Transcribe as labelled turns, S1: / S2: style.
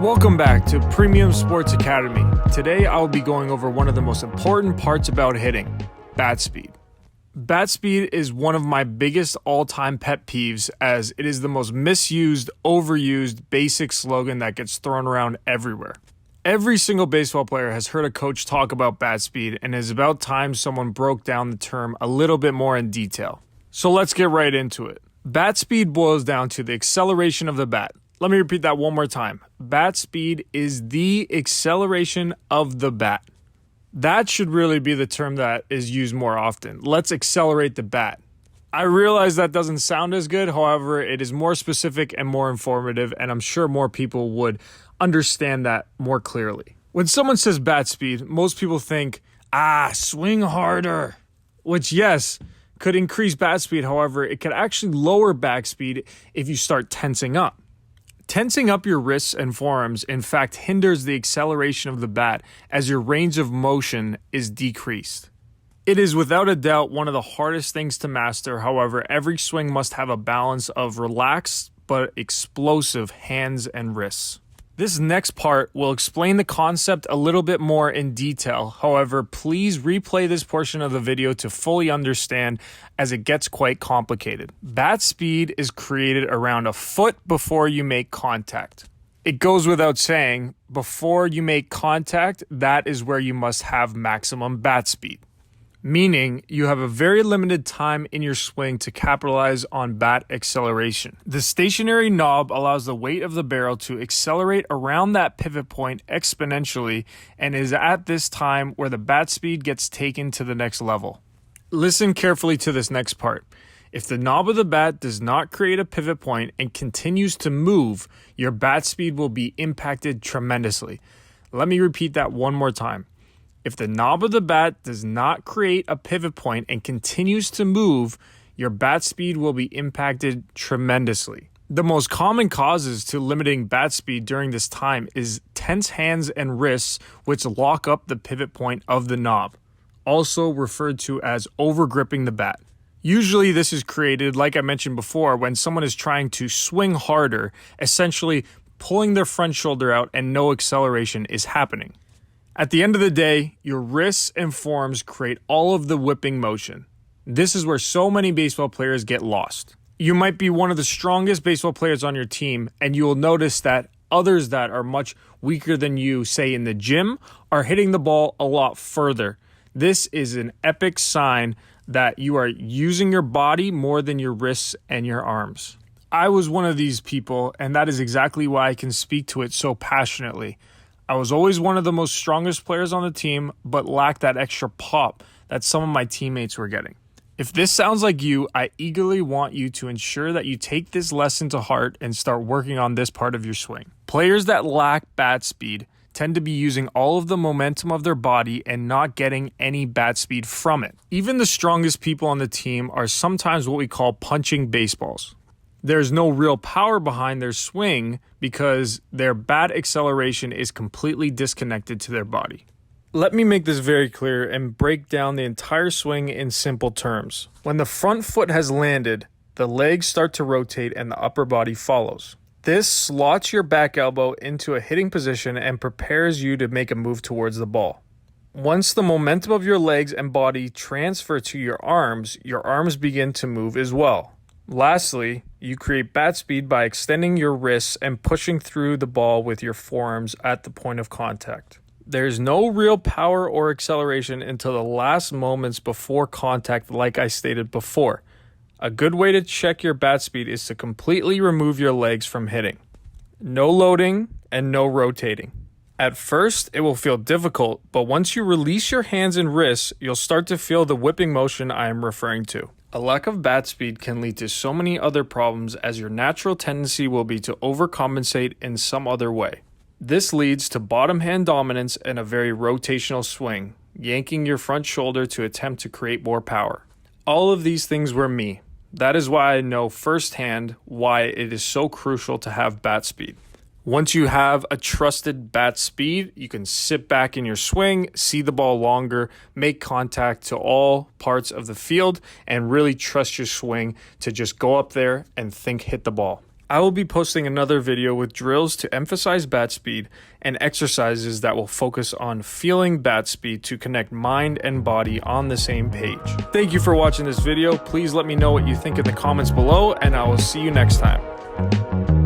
S1: Welcome back to Premium Sports Academy. Today I'll be going over one of the most important parts about hitting, bat speed. Bat speed is one of my biggest all-time pet peeves, as it is the most misused, overused, basic slogan that gets thrown around everywhere. Every single baseball player has heard a coach talk about bat speed, and it is about time someone broke down the term a little bit more in detail. So let's get right into it. Bat speed boils down to the acceleration of the bat. Let me repeat that one more time. Bat speed is the acceleration of the bat. That should really be the term that is used more often. Let's accelerate the bat. I realize that doesn't sound as good. However, it is more specific and more informative, and I'm sure more people would understand that more clearly. When someone says bat speed, most people think, swing harder, which, yes, could increase bat speed. However, it could actually lower bat speed if you start tensing up. Tensing up your wrists and forearms, in fact, hinders the acceleration of the bat as your range of motion is decreased. It is without a doubt one of the hardest things to master. However, every swing must have a balance of relaxed but explosive hands and wrists. This next part will explain the concept a little bit more in detail. However, please replay this portion of the video to fully understand, as it gets quite complicated. Bat speed is created around a foot before you make contact. It goes without saying, before you make contact, that is where you must have maximum bat speed. Meaning you have a very limited time in your swing to capitalize on bat acceleration. The stationary knob allows the weight of the barrel to accelerate around that pivot point exponentially, and is at this time where the bat speed gets taken to the next level. Listen carefully to this next part. If the knob of the bat does not create a pivot point and continues to move, your bat speed will be impacted tremendously. Let me repeat that one more time. If the knob of the bat does not create a pivot point and continues to move, your bat speed will be impacted tremendously. The most common causes to limiting bat speed during this time is tense hands and wrists, which lock up the pivot point of the knob, also referred to as overgripping the bat. Usually this is created, like I mentioned before, when someone is trying to swing harder, essentially pulling their front shoulder out and no acceleration is happening. At the end of the day, your wrists and forearms create all of the whipping motion. This is where so many baseball players get lost. You might be one of the strongest baseball players on your team, and you will notice that others that are much weaker than you, say in the gym, are hitting the ball a lot further. This is an epic sign that you are using your body more than your wrists and your arms. I was one of these people, and that is exactly why I can speak to it so passionately. I was always one of the most strongest players on the team, but lacked that extra pop that some of my teammates were getting. If this sounds like you, I eagerly want you to ensure that you take this lesson to heart and start working on this part of your swing. Players that lack bat speed tend to be using all of the momentum of their body and not getting any bat speed from it. Even the strongest people on the team are sometimes what we call punching baseballs. There's no real power behind their swing because their bat acceleration is completely disconnected to their body. Let me make this very clear and break down the entire swing in simple terms. When the front foot has landed, the legs start to rotate and the upper body follows. This slots your back elbow into a hitting position and prepares you to make a move towards the ball. Once the momentum of your legs and body transfer to your arms begin to move as well. Lastly, you create bat speed by extending your wrists and pushing through the ball with your forearms at the point of contact. There's no real power or acceleration until the last moments before contact, like I stated before. A good way to check your bat speed is to completely remove your legs from hitting. No loading and no rotating. At first, it will feel difficult, but once you release your hands and wrists, you'll start to feel the whipping motion I am referring to. A lack of bat speed can lead to so many other problems, as your natural tendency will be to overcompensate in some other way. This leads to bottom hand dominance and a very rotational swing, yanking your front shoulder to attempt to create more power. All of these things were me. That is why I know firsthand why it is so crucial to have bat speed. Once you have a trusted bat speed, you can sit back in your swing, see the ball longer, make contact to all parts of the field, and really trust your swing to just go up there and hit the ball. I will be posting another video with drills to emphasize bat speed and exercises that will focus on feeling bat speed to connect mind and body on the same page. Thank you for watching this video. Please let me know what you think in the comments below, and I will see you next time.